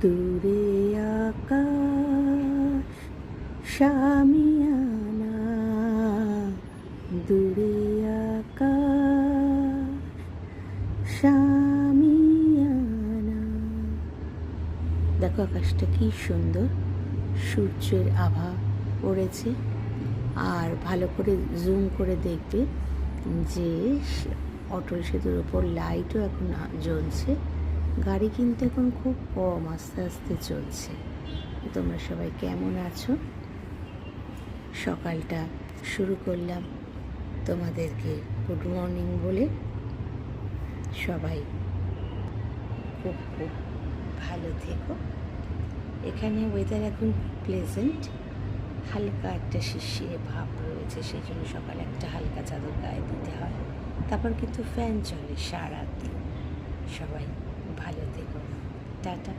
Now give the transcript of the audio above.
দূরে আকাশ শামিয়ানা, দূরে আকাশ শামিয়ানা। দেখো আকাশটা কি সুন্দর, সূর্যের আভা পড়েছে। আর ভালো করে জুম করে দেখবে যে অটল সেতুর ওপর লাইটও এখন জ্বলছে। গাড়ি কিন্তু এখন খুব কম, আস্তে আস্তে চলছে। তোমরা সবাই কেমন আছো? সকালটা শুরু করলাম তোমাদেরকে গুড মর্নিং বলে। সবাই খুব খুব ভালো থেকো। এখানে ওয়েদার এখন প্লেজেন্ট, হালকা একটা শিশিরে ভাব রয়েছে, সেই জন্য সকালে একটা হালকা চাদর গায়ে দিতে হয়। তারপর কিন্তু ফ্যান চলে সারাদিন। সবাই ভালো থেকো, টাটা।